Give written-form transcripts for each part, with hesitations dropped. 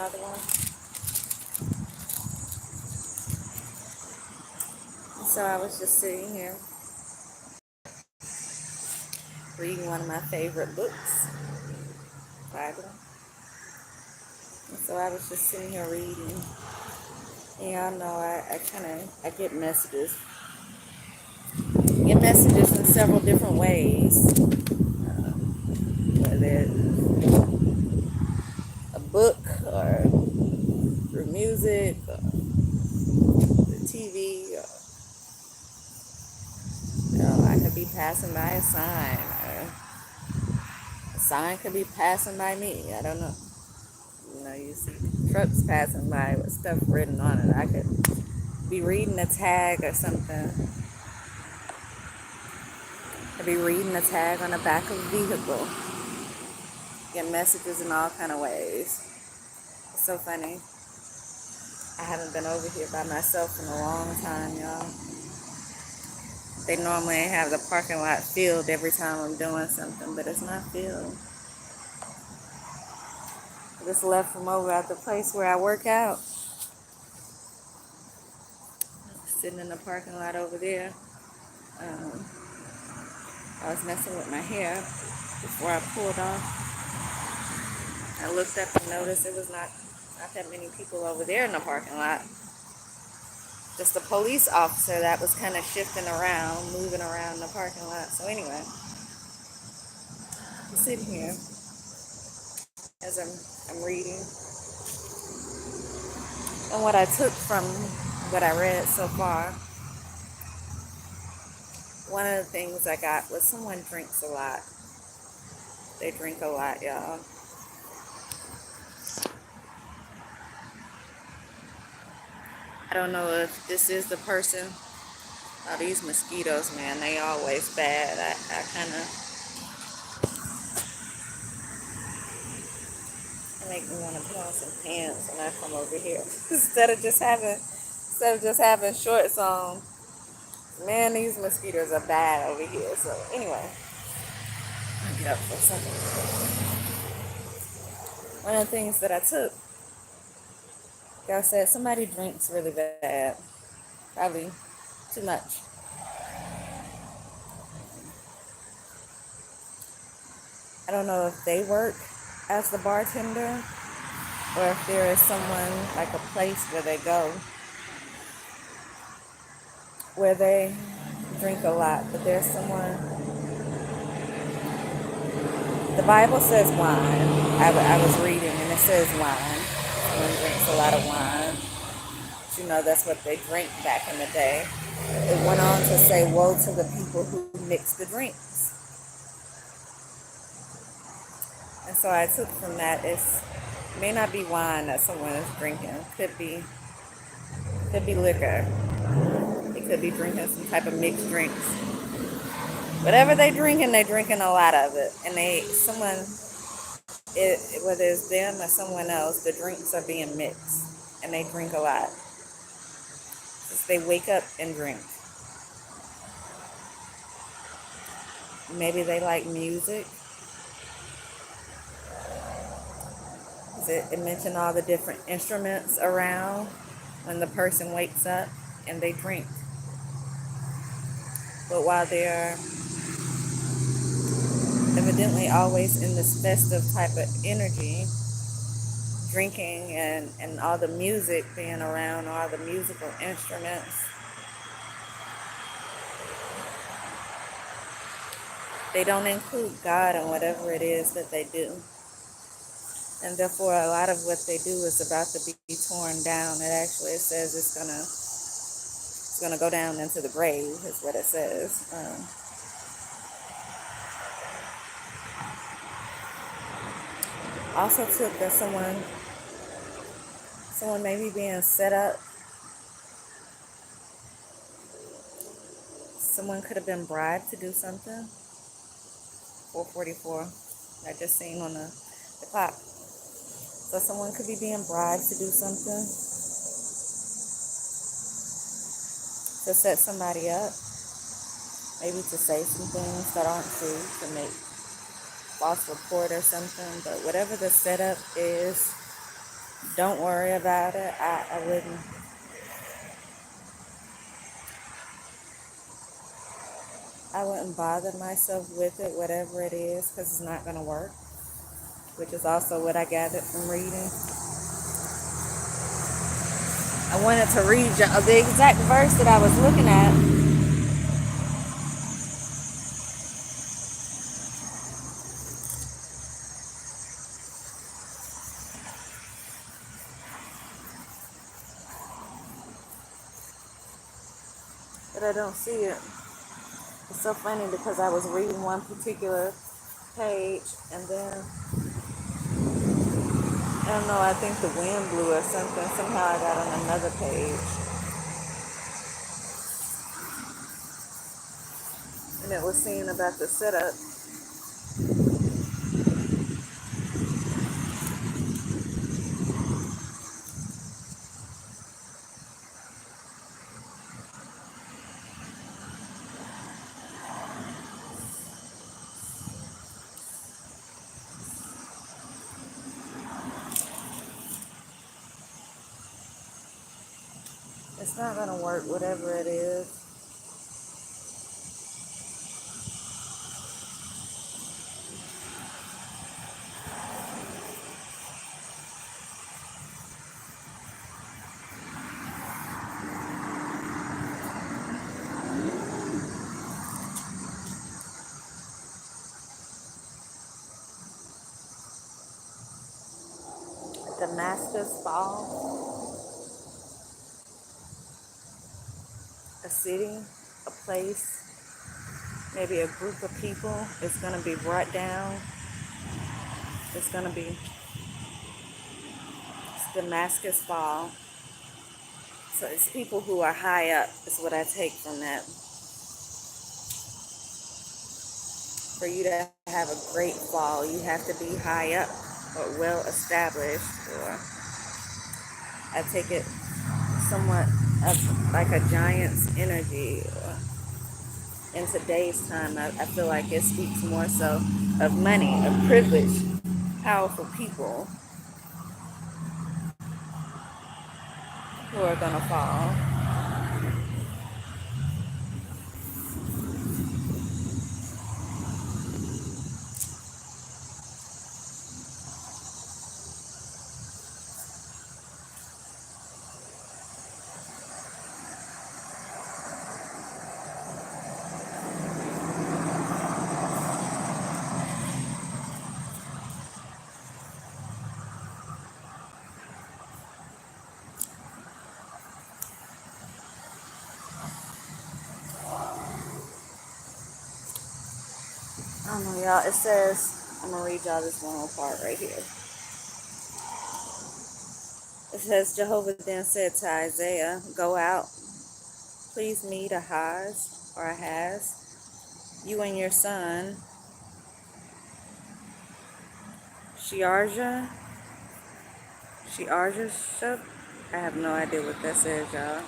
another one. So I was just sitting here reading one of my favorite books, Bible. And so I was just sitting here reading. And y'all know I get messages. Get messages in several different ways. Whether it's a book or through music or the TV. Or, I could be passing by a sign. Or a sign could be passing by me. I don't know. You see trucks passing by with stuff written on it. I could be reading a tag or something. I'd be reading a tag on the back of a vehicle. Get messages in all kind of ways. It's so funny. I haven't been over here by myself in a long time, y'all. They normally have the parking lot filled every time I'm doing something, but it's not filled. I just left from over at the place where I work out. Sitting in the parking lot over there. I was messing with my hair before I pulled off. I looked up and noticed it was not that many people over there in the parking lot. Just a police officer that was kind of shifting around, moving around the parking lot. So anyway, I'm sitting here as I'm reading. And what I took from what I read so far, one of the things I got was someone drinks a lot. They drink a lot, y'all. I don't know if this is the person. Oh, these mosquitoes, man, they always bad. I kind of, it make me want to put on some pants when I come over here. instead of just having shorts on. Man, these mosquitoes are bad over here. So anyway, I'll get up for a second. One of the things that I took, like I said, somebody drinks really bad. Probably too much. I don't know if they work as the bartender or if there is someone, like a place where they go where they drink a lot, but there's someone. The Bible says wine. I was reading and it says wine. Someone drinks a lot of wine. But that's what they drank back in the day. It went on to say, woe to the people who mix the drinks. And so I took from that, it may not be wine that someone is drinking. Could be liquor. They could be drinking some type of mixed drinks. Whatever they're drinking a lot of it. And whether it's them or someone else, the drinks are being mixed. And they drink a lot. Just they wake up and drink. Maybe they like music. It mentioned all the different instruments around when the person wakes up and they drink. But while they're evidently always in this festive type of energy, drinking and all the music being around, all the musical instruments, they don't include God in whatever it is that they do. And therefore, a lot of what they do is about to be torn down. It says it's gonna go down into the grave, is what it says. Also took that someone maybe being set up. Someone could have been bribed to do something. 4:44. I just seen on the clock. So someone could be being bribed to do something, to set somebody up, maybe to say some things that aren't true, to make false report or something. But whatever the setup is, Don't worry about it. I wouldn't bother myself with it, whatever it is, because it's not going to work, which is also what I gathered from reading. I wanted to read the exact verse that I was looking at. But I don't see it. It's so funny because I was reading one particular page and then, I don't know, I think the wind blew or something. Somehow I got on another page. And it was saying about the setup. It's not going to work, whatever it is. Damascus Fall, a city, a place, maybe a group of people is going to be brought down. It's going to be Damascus Fall. So it's people who are high up, is what I take from that. For you to have a great fall, you have to be high up or well established, or I take it somewhat of like a giant's energy. Or in today's time, I feel like it speaks more so of money, of privileged, powerful people who are going to fall. I don't know, y'all. It says, I'm going to read y'all this one little part right here. It says, Jehovah then said to Isaiah, go out, please meet Ahaz, you and your son, Shearjah. I have no idea what that says, y'all.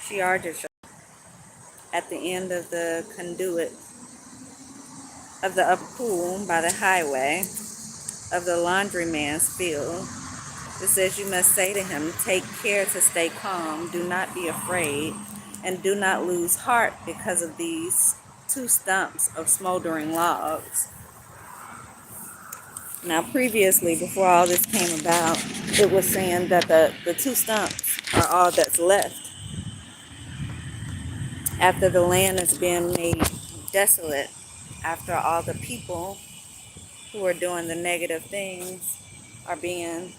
Shearjah at the end of the conduit of the upper pool by the highway of the laundryman's field. It says you must say to him, take care to stay calm, do not be afraid, and do not lose heart because of these two stumps of smoldering logs. Now previously, before all this came about, it was saying that the two stumps are all that's left after the land has been made desolate, after all the people who are doing the negative things are being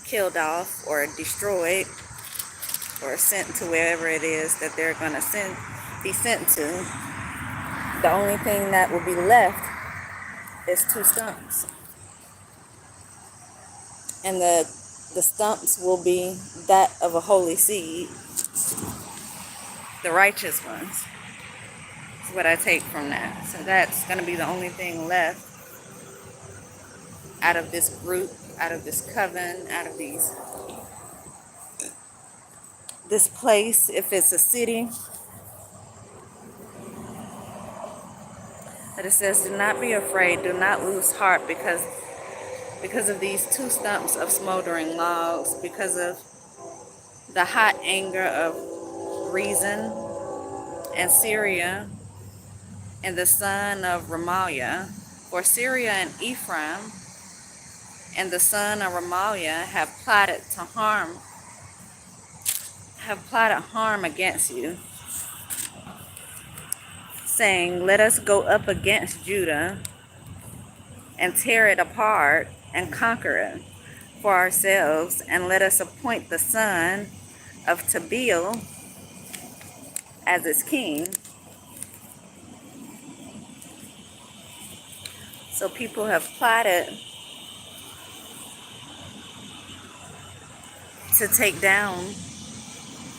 killed off or destroyed or sent to wherever it is that they're going to be sent to. The only thing that will be left is two stumps. And the stumps will be that of a holy seed, the righteous ones. That's what I take from that. So that's going to be the only thing left out of this group, out of this coven, out of this place. If it's a city, But it says, do not be afraid, do not lose heart because of these two stumps of smoldering logs, because of the hot anger of Rezin and Syria and the son of Remaliah. For Syria and Ephraim and the son of Remaliah have plotted harm against you, saying, let us go up against Judah and tear it apart and conquer it for ourselves, and let us appoint the son of Tabeel as its king. So people have plotted to take down.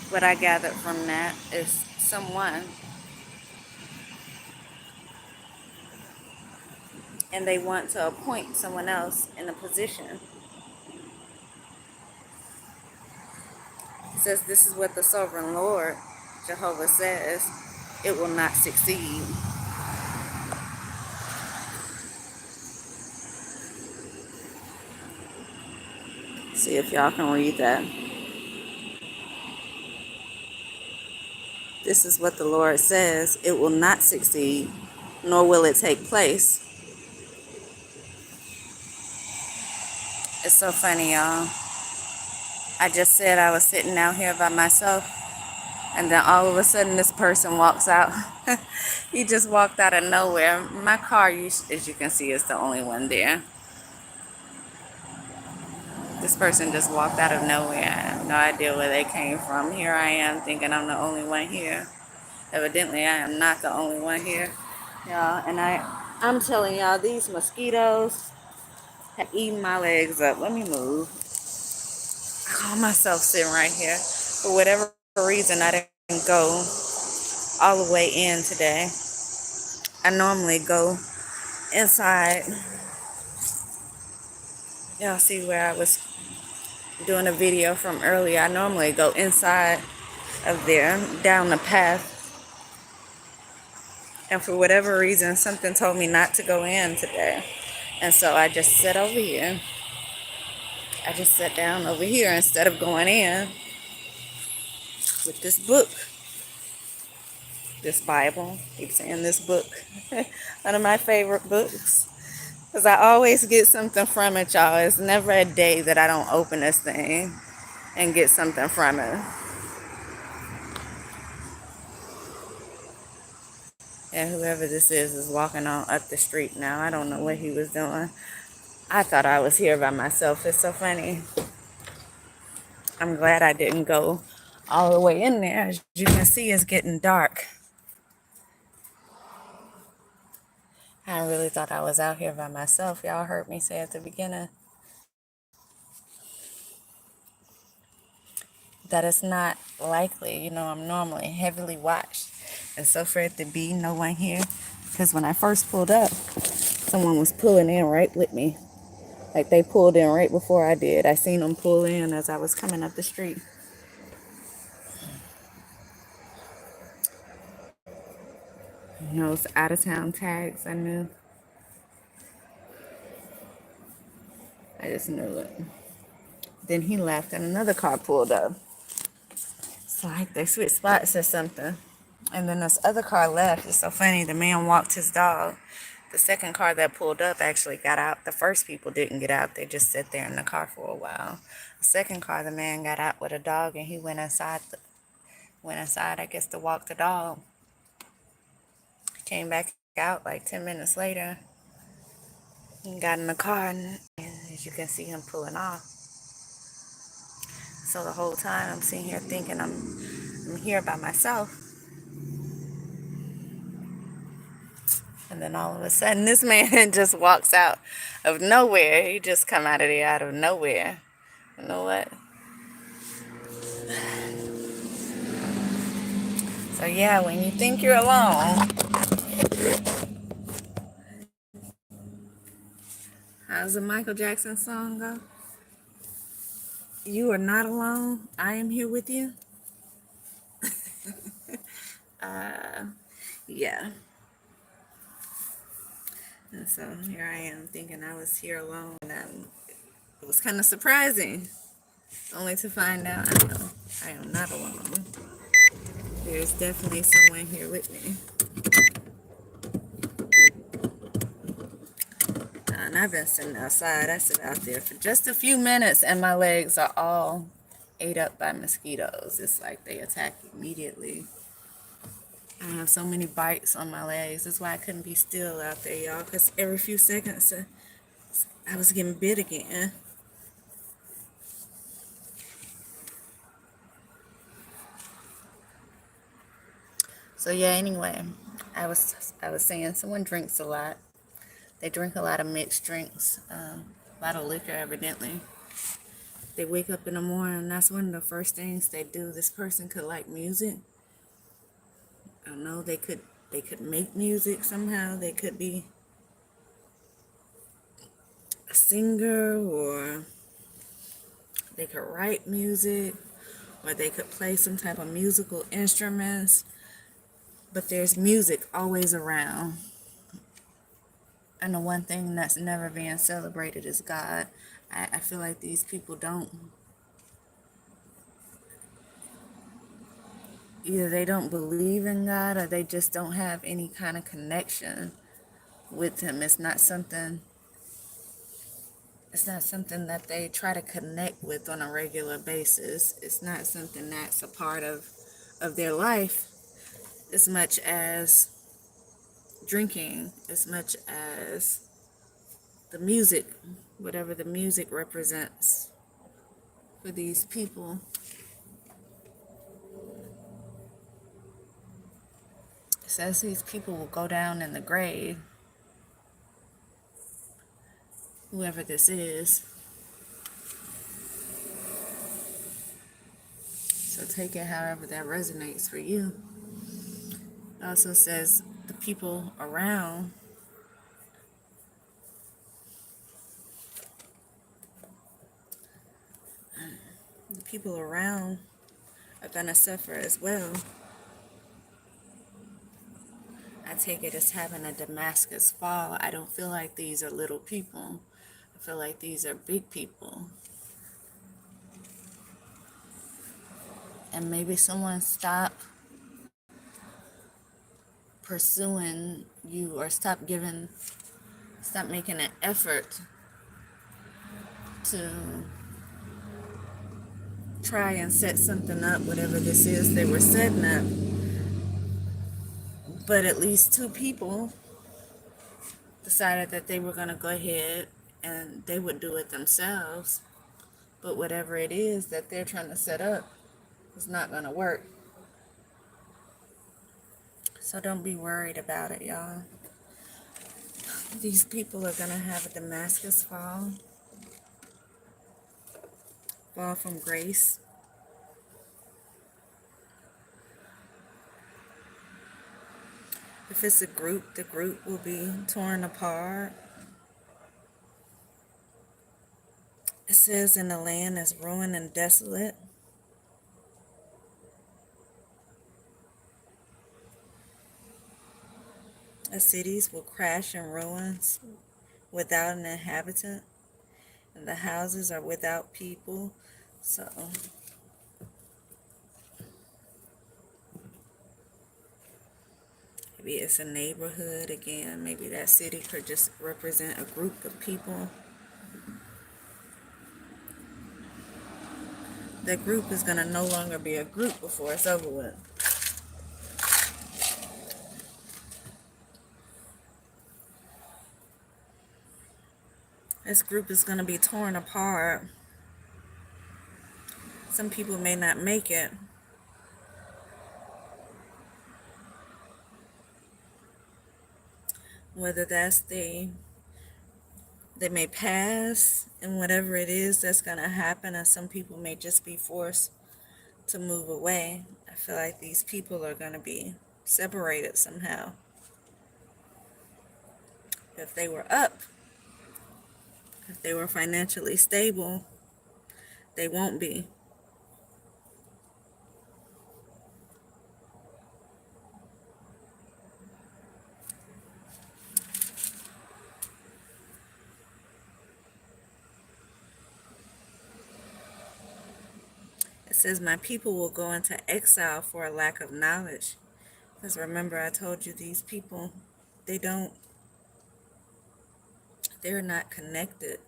What I gathered from that is someone, and they want to appoint someone else in a position. It says, this is what the sovereign Lord, Jehovah, says, it will not succeed. See if y'all can read that. This is what the Lord says, it will not succeed, nor will it take place. It's so funny, y'all. I just said I was sitting out here by myself, and then all of a sudden this person walks out. He just walked out of nowhere. My car, as you can see, is the only one there. This person just walked out of nowhere. I have no idea where they came from. Here I am thinking I'm the only one here. Evidently, I am not the only one here, y'all. And I'm telling y'all, these mosquitoes have eaten my legs up. Let me move. I call myself sitting right here. For whatever reason, I didn't go all the way in today. I normally go inside. Y'all see where I was doing a video from earlier. I normally go inside of there, down the path. And for whatever reason, something told me not to go in today. And so I just sat over here. I just sat down over here instead of going in with this book. This Bible. I keep saying this book. One of my favorite books. Because I always get something from it, y'all. It's never a day that I don't open this thing and get something from it. And whoever this is walking on up the street now. I don't know what he was doing. I thought I was here by myself. It's so funny. I'm glad I didn't go all the way in there. As you can see, it's getting dark. I really thought I was out here by myself. Y'all heard me say at the beginning that it's not likely. You know, I'm normally heavily watched. And so for it to be no one here, because when I first pulled up, someone was pulling in right with me. Like they pulled in right before I did. I seen them pull in as I was coming up the street. You know, it's out of town tags, I knew. I just knew it. Then he left and another car pulled up. It's like they switched spots or something. And then this other car left. It's so funny. The man walked his dog. The second car that pulled up actually got out. The first people didn't get out. They just sat there in the car for a while. The second car, the man got out with a dog and he went inside, I guess, to walk the dog. Came back out like 10 minutes later. He got in the car and as you can see him pulling off. So the whole time I'm sitting here thinking I'm here by myself. And then all of a sudden this man just walks out of nowhere. He just come out of there out of nowhere. You know what? So yeah, when you think you're alone. How's the Michael Jackson song go? You are not alone. I am here with you. Yeah. And so here I am thinking I was here alone. And it was kind of surprising, only to find out I am not alone. There's definitely someone here with me. And I've been sitting outside. I sit out there for just a few minutes and my legs are all ate up by mosquitoes. It's like they attack immediately. I have so many bites on my legs. That's why I couldn't be still out there, y'all, because every few seconds I was getting bit again. So yeah, anyway, I was saying someone drinks a lot. They drink a lot of mixed drinks, a lot of liquor evidently. They wake up in the morning and that's one of the first things they do. This person could like music. I don't know, they could make music somehow. They could be a singer, or they could write music, or they could play some type of musical instruments. But there's music always around. And the one thing that's never being celebrated is God. I feel like these people either they don't believe in God or they just don't have any kind of connection with Him. It's not something that they try to connect with on a regular basis. It's not something that's a part of their life as much as drinking, as much as the music, whatever the music represents for these people. It says these people will go down in the grave, whoever this is. So take it however that resonates for you. It also says the people around are gonna suffer as well. I take it as having a Damascus fall. I don't feel like these are little people. I feel like these are big people. And maybe someone stop pursuing you, or stop making an effort to try and set something up, whatever this is they were setting up. But at least two people decided that they were going to go ahead and they would do it themselves. But whatever it is that they're trying to set up is not going to work. So don't be worried about it, y'all. These people are going to have a Damascus fall from grace. If it's a group, the group will be torn apart. It says, "And the land is ruined and desolate." The cities will crash in ruins without an inhabitant, and the houses are without people. So maybe it's a neighborhood again. Maybe that city could just represent a group of people. That group is going to no longer be a group before it's over with. This group is going to be torn apart. Some people may not make it. Whether that's they may pass, and whatever it is that's going to happen, and some people may just be forced to move away. I feel like these people are going to be separated somehow. If they were up, if they were financially stable, they won't be. says, my people will go into exile for a lack of knowledge. Because remember, I told you these people, they're not connected.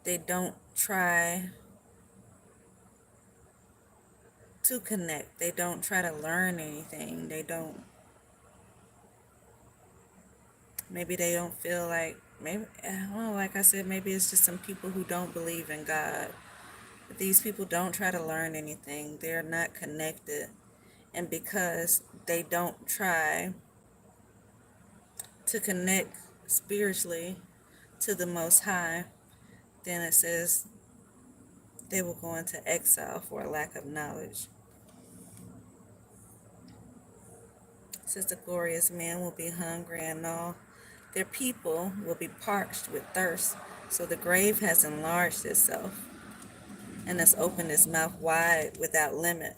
They don't try to connect. They don't try to learn anything. Maybe they don't feel like, maybe, well, like I said, maybe it's just some people who don't believe in God. But these people don't try to learn anything. They're not connected. And because they don't try to connect spiritually to the Most High, then it says they will go into exile for a lack of knowledge. It says the glorious men will be hungry and all their people will be parched with thirst. So the grave has enlarged itself and has opened its mouth wide without limit.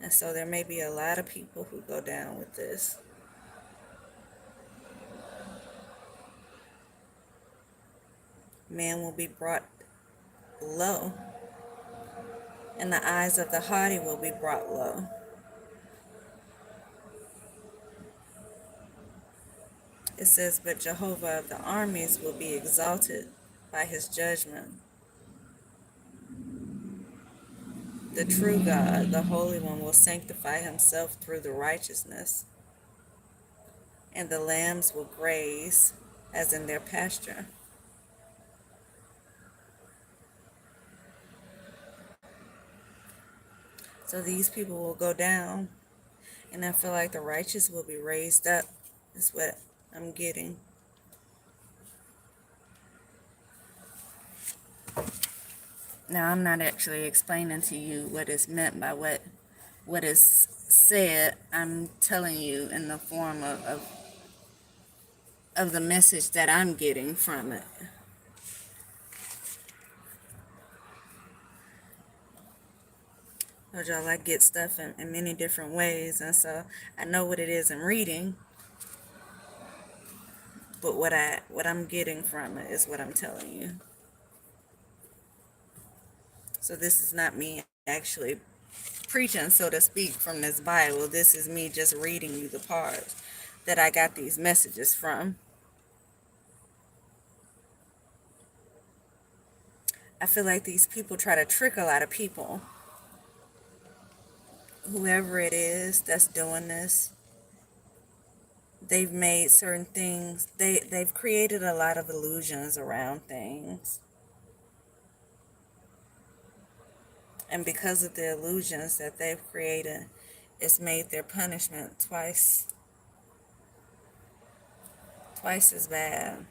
And so there may be a lot of people who go down with this. Man will be brought low, and the eyes of the haughty will be brought low. It says, but Jehovah of the armies will be exalted by his judgment. The true God, the Holy One, will sanctify himself through the righteousness, and the lambs will graze as in their pasture. So these people will go down, and I feel like the righteous will be raised up, is what I'm getting. Now, I'm not actually explaining to you what is meant by what is said. I'm telling you in the form of the message that I'm getting from it. Y'all, I get stuff in many different ways, and so I know what it is I'm reading, but what I'm getting from it is what I'm telling you. So this is not me actually preaching, so to speak, from this Bible. This is me just reading you the parts that I got these messages from. I feel like these people try to trick a lot of people. Whoever it is that's doing this, they've made certain things, they've created a lot of illusions around things. And because of the illusions that they've created, it's made their punishment twice as bad.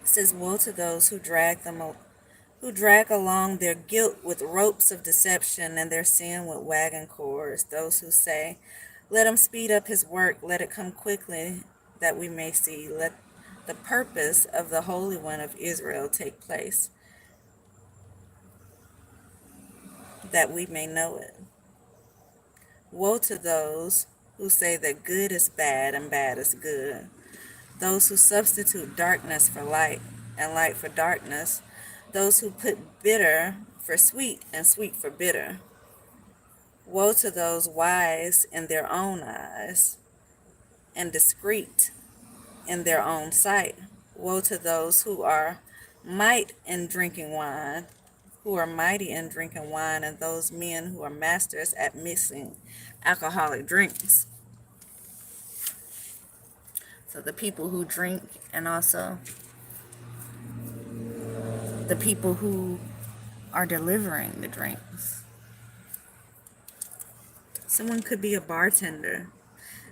It says, woe to those who drag along their guilt with ropes of deception and their sin with wagon cords. Those who say, let him speed up his work, let it come quickly that we may see. Let the purpose of the Holy One of Israel take place, that we may know it. Woe to those who say that good is bad and bad is good, those who substitute darkness for light and light for darkness, those who put bitter for sweet and sweet for bitter. Woe to those wise in their own eyes and discreet in their own sight. Woe to those who are mighty in drinking wine, and those men who are masters at mixing alcoholic drinks. So the people who drink, and also the people who are delivering the drinks. Someone could be a bartender.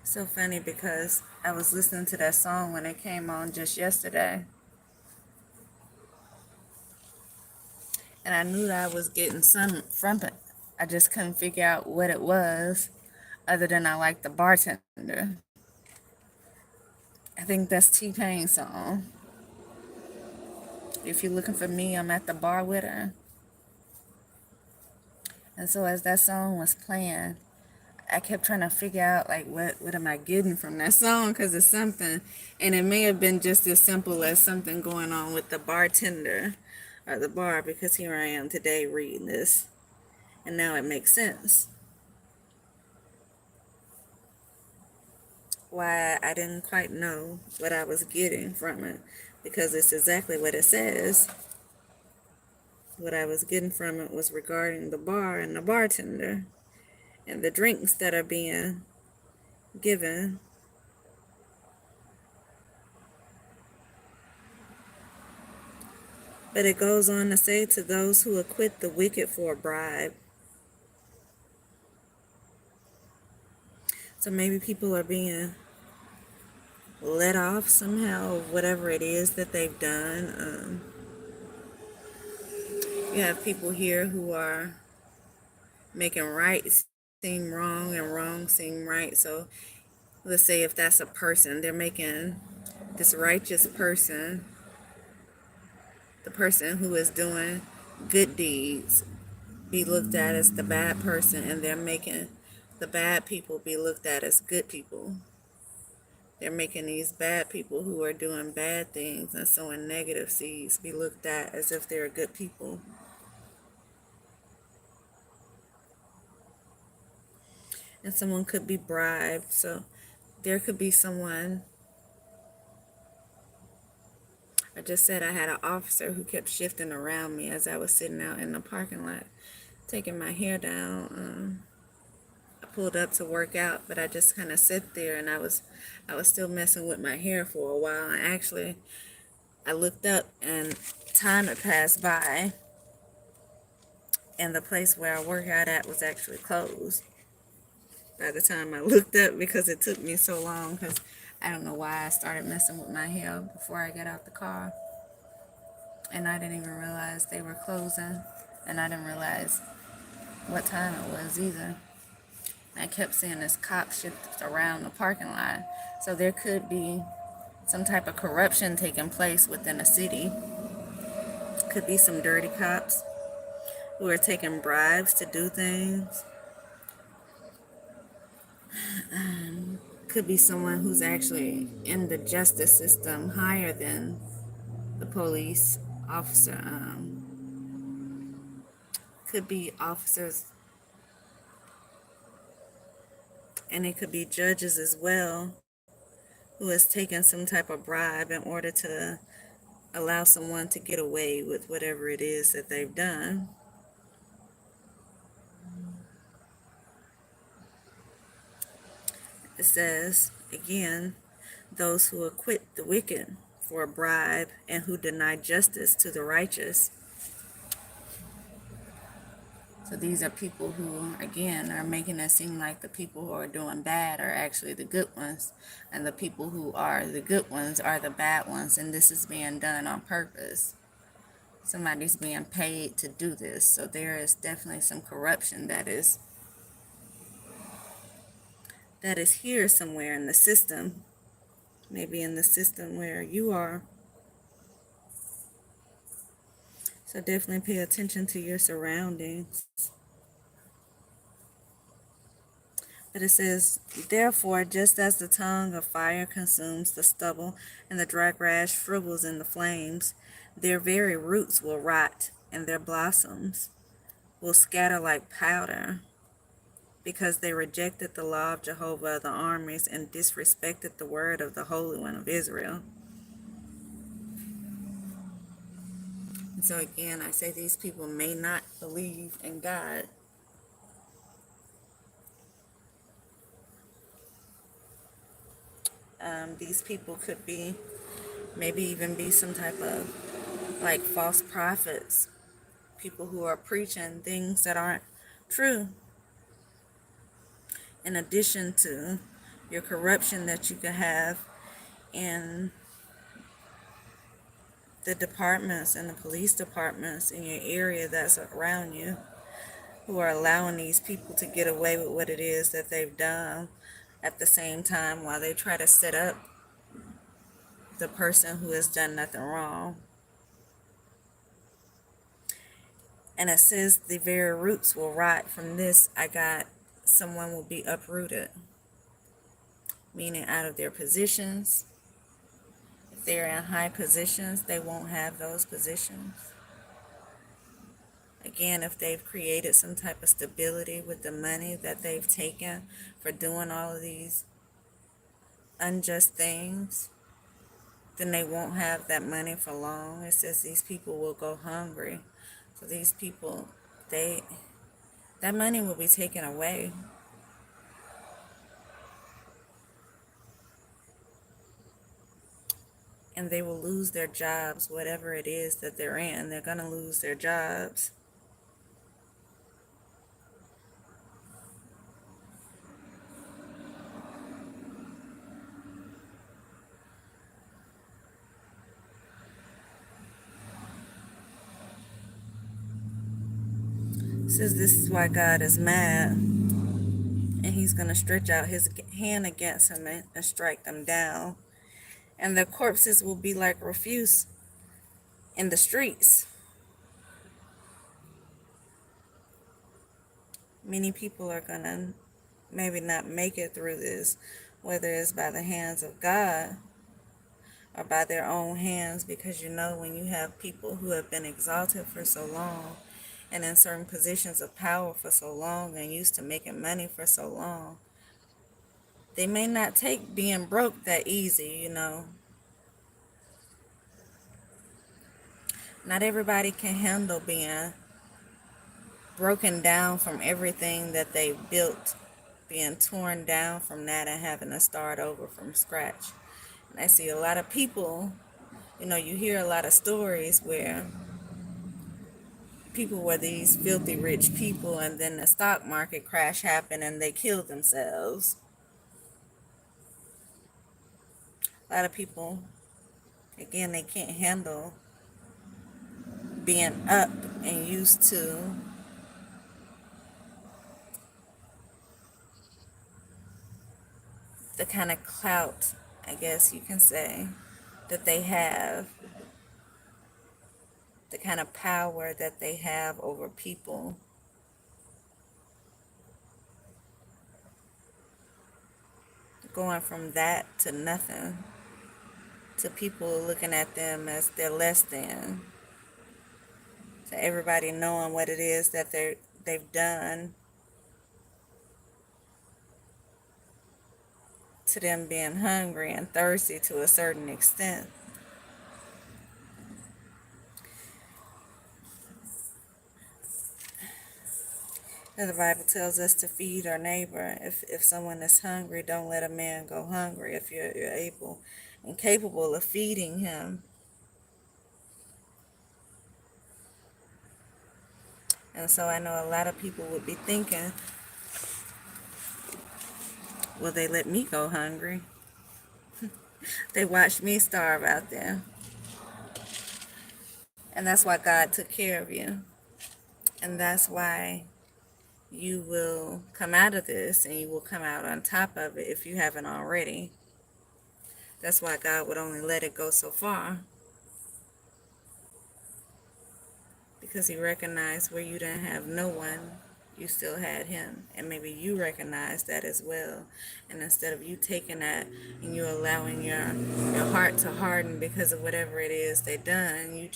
So funny because I was listening to that song when it came on just yesterday. And I knew that I was getting something from it. I just couldn't figure out what it was, other than I like the bartender. I think that's T-Pain's song. If you're looking for me, I'm at the bar with her. And so as that song was playing, I kept trying to figure out, like, what am I getting from that song, because it's something, and it may have been just as simple as something going on with the bartender or the bar, because here I am today reading this, and now it makes sense why I didn't quite know what I was getting from it, because it's exactly what it says. What I was getting from it was regarding the bar and the bartender and the drinks that are being given. But it goes on to say, to those who acquit the wicked for a bribe. So maybe people are being let off somehow of whatever it is that they've done. You have people here who are making right seem wrong and wrong seem right. So let's say if that's a person, they're making this righteous person, the person who is doing good deeds, be looked at as the bad person, and they're making the bad people be looked at as good people. They're making these bad people who are doing bad things and sowing negative seeds be looked at as if they're good people. And someone could be bribed. So there could be someone. I just said I had an officer who kept shifting around me as I was sitting out in the parking lot taking my hair down. I pulled up to work out, but I just kind of sat there, and I was still messing with my hair for a while. And actually, I looked up and time had passed by, and the place where I work out at was actually closed by the time I looked up, because it took me so long, because I don't know why I started messing with my hair before I got out the car, and I didn't even realize they were closing, and I didn't realize what time it was either. And I kept seeing this cop shift around the parking lot, so there could be some type of corruption taking place within a city. Could be some dirty cops who are taking bribes to do things. Could be someone who's actually in the justice system higher than the police officer. Could be officers, and it could be judges as well, who has taken some type of bribe in order to allow someone to get away with whatever it is that they've done. It says, again, those who acquit the wicked for a bribe and who deny justice to the righteous. So these are people who, again, are making it seem like the people who are doing bad are actually the good ones, and the people who are the good ones are the bad ones, and this is being done on purpose. Somebody's being paid to do this, so there is definitely some corruption that is here somewhere in the system, maybe in the system where you are. So definitely pay attention to your surroundings. But it says, therefore, just as the tongue of fire consumes the stubble and the dry grass shrivels in the flames, their very roots will rot and their blossoms will scatter like powder, because they rejected the law of Jehovah of the armies and disrespected the word of the Holy One of Israel. And so again, I say these people may not believe in God. These people could be, maybe even be some type of like false prophets, people who are preaching things that aren't true. In addition to your corruption that you could have in the departments and the police departments in your area that's around you, who are allowing these people to get away with what it is that they've done, at the same time while they try to set up the person who has done nothing wrong. And it says the very roots will rot. From this, I got someone will be uprooted, meaning out of their positions. If they're in high positions, they won't have those positions. Again, if they've created some type of stability with the money that they've taken for doing all of these unjust things, then they won't have that money for long. It says these people will go hungry. So these people, that money will be taken away. And they will lose their jobs, whatever it is that they're in. They're going to lose their jobs. It says this is why God is mad. And he's going to stretch out his hand against him and strike them down. And their corpses will be like refuse in the streets. Many people are going to maybe not make it through this, whether it's by the hands of God or by their own hands, because you know when you have people who have been exalted for so long and in certain positions of power for so long and used to making money for so long, they may not take being broke that easy, you know. Not everybody can handle being broken down from everything that they built, being torn down from that and having to start over from scratch. And I see a lot of people, you know, you hear a lot of stories where people were these filthy rich people and then the stock market crash happened and they killed themselves. A lot of people, again, they can't handle being up and used to the kind of clout, I guess you can say, that they have, the kind of power that they have over people. Going from that to nothing, to people looking at them as they're less than, to everybody knowing what it is that they've done, to them being hungry and thirsty to a certain extent. The Bible tells us to feed our neighbor. If someone is hungry, don't let a man go hungry if you're able and capable of feeding him. And so I know a lot of people would be thinking, will they let me go hungry? They watched me starve out there. And that's why God took care of you. And that's why you will come out of this and you will come out on top of it if you haven't already. That's why God would only let it go so far. Because he recognized where you didn't have no one, you still had him. And maybe you recognized that as well. And instead of you taking that and you allowing your heart to harden because of whatever it is they done,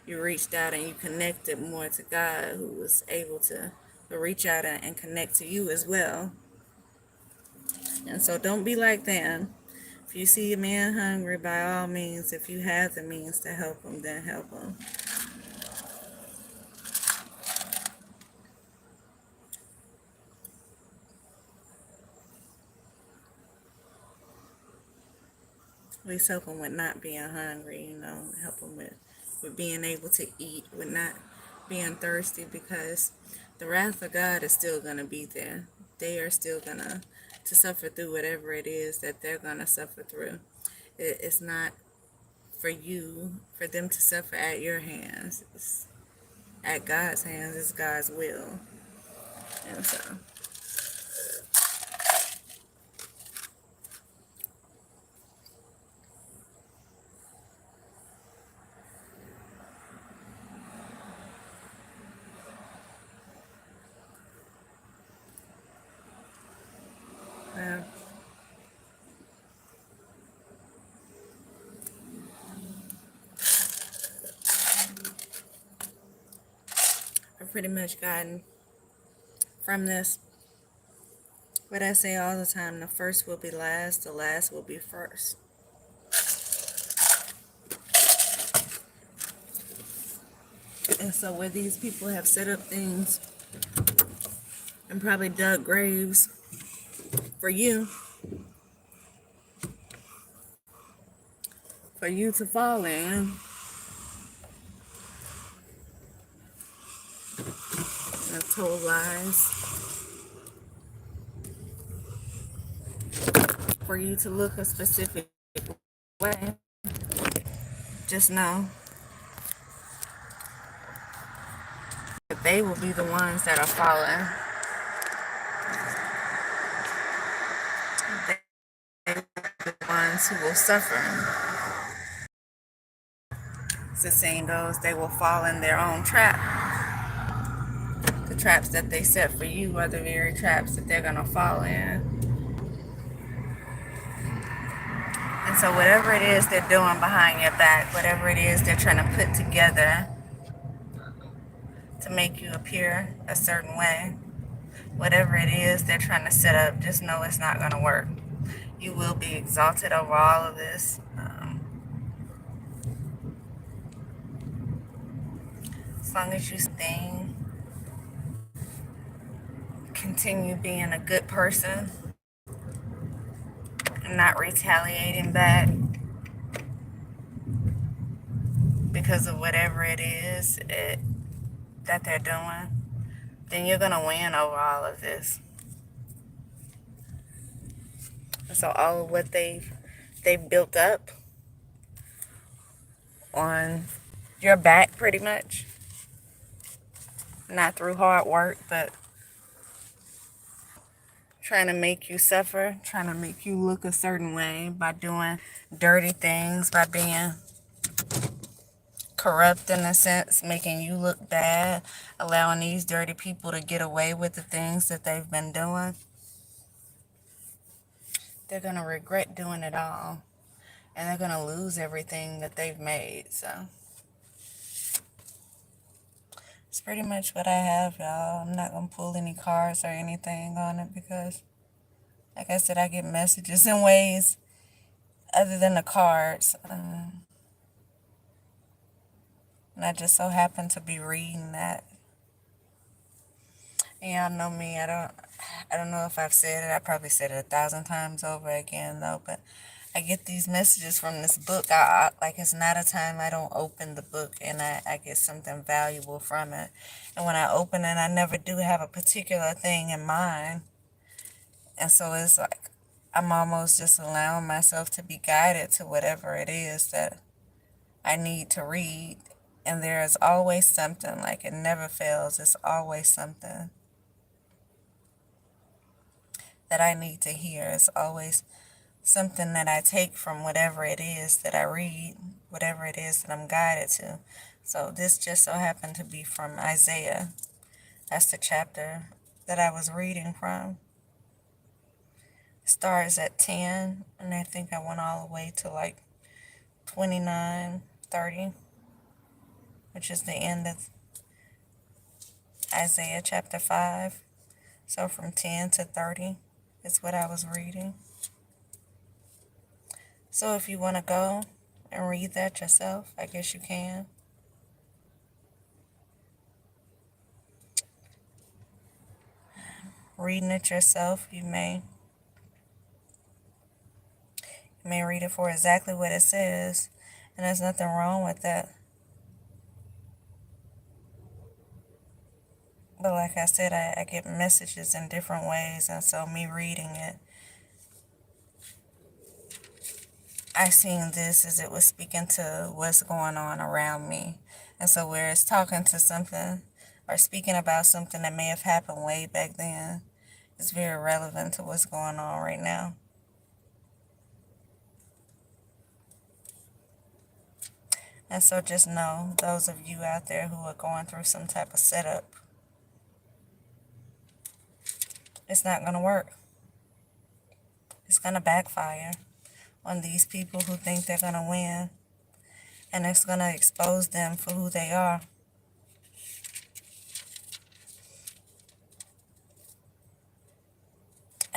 you reached out and you connected more to God, who was able to reach out and connect to you as well. And so don't be like them. If you see a man hungry, by all means, if you have the means to help him, then help him. At least help them with not being hungry, you know, help them with being able to eat, with not being thirsty, because the wrath of God is still going to be there. They are still going to suffer through whatever it is that they're going to suffer through. It's not for them to suffer at your hands. It's at God's hands. It's God's will. And so pretty much gotten from this. What I say all the time, the first will be last, the last will be first. And so where these people have set up things and probably dug graves for you to fall in, and told lies, for you to look a specific way, just know that they will be the ones that are falling. They will be the ones who will suffer. As the saying goes, they will fall in their own trap. The traps that they set for you are the very traps that they're going to fall in. And so whatever it is they're doing behind your back, whatever it is they're trying to put together to make you appear a certain way, whatever it is they're trying to set up, just know it's not going to work. You will be exalted over all of this. As long as you continue being a good person and not retaliating back because of whatever it is that they're doing, then you're going to win over all of this. So all of what they've built up on your back, pretty much, not through hard work, but trying to make you suffer, trying to make you look a certain way by doing dirty things, by being corrupt in a sense, making you look bad, allowing these dirty people to get away with the things that they've been doing. They're going to regret doing it all, and they're going to lose everything that they've made. So it's pretty much what I have, y'all. I'm not going to pull any cards or anything on it because, like I said, I get messages in ways other than the cards. And I just so happen to be reading that. And y'all know me. I don't know if I've said it. I probably said it 1,000 times over again, though. But I get these messages from this book. Like, it's not a time I don't open the book and I get something valuable from it. And when I open it, I never do have a particular thing in mind. And so it's like I'm almost just allowing myself to be guided to whatever it is that I need to read. And there is always something, like it never fails. It's always something that I need to hear. It's always something that I take from whatever it is that I read, whatever it is that I'm guided to. So this just so happened to be from Isaiah. That's the chapter that I was reading from. It starts at 10, and I think I went all the way to like 29, 30, which is the end of Isaiah chapter 5. So from 10 to 30 is what I was reading. So if you want to go and read that yourself, I guess you can. Reading it yourself, you may read it for exactly what it says, and there's nothing wrong with that. But like I said, I get messages in different ways, and so me reading it, I seen this as it was speaking to what's going on around me. And so where it's talking to something or speaking about something that may have happened way back then, it's very relevant to what's going on right now. And so just know, those of you out there who are going through some type of setup, it's not going to work. It's going to backfire on these people who think they're going to win. And it's going to expose them for who they are.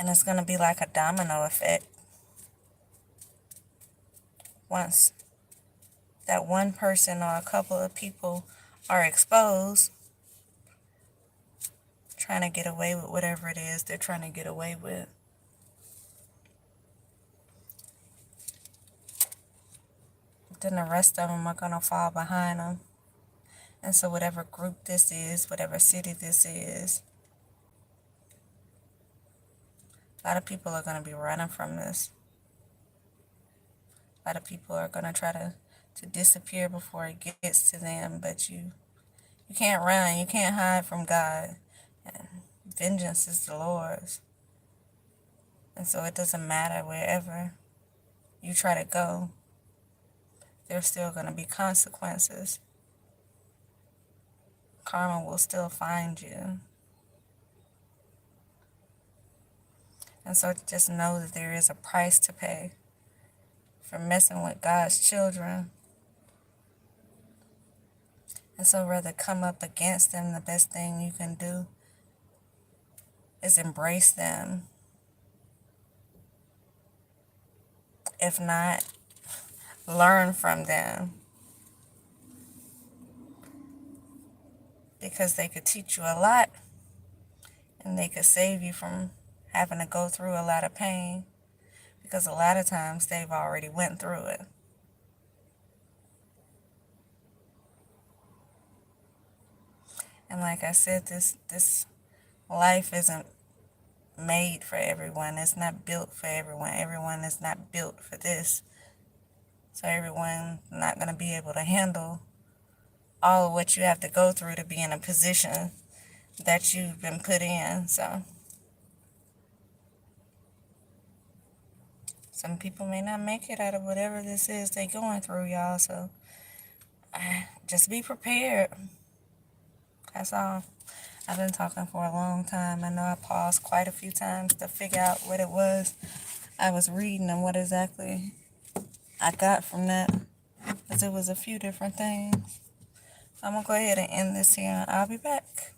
And it's going to be like a domino effect. Once that one person or a couple of people are exposed, trying to get away with whatever it is they're trying to get away with, then the rest of them are going to fall behind them. And so whatever group this is, whatever city this is, a lot of people are going to be running from this. A lot of people are going to try to disappear before it gets to them, but you can't run, you can't hide from God. And vengeance is the Lord's. And so it doesn't matter wherever you try to go, there's still going to be consequences. Karma will still find you. And so just know that there is a price to pay for messing with God's children. And so rather come up against them, the best thing you can do is embrace them. If not, learn from them. Because they could teach you a lot, and they could save you from having to go through a lot of pain, because a lot of times they've already went through it. And like I said, this life isn't made for everyone. It's not built for everyone. Everyone is not built for this. So everyone's not going to be able to handle all of what you have to go through to be in a position that you've been put in. So some people may not make it out of whatever this is they're going through, y'all. So just be prepared. That's all. I've been talking for a long time. I know I paused quite a few times to figure out what it was I was reading and what exactly I got from that, because it was a few different things. I'm going to go ahead and end this here. I'll be back.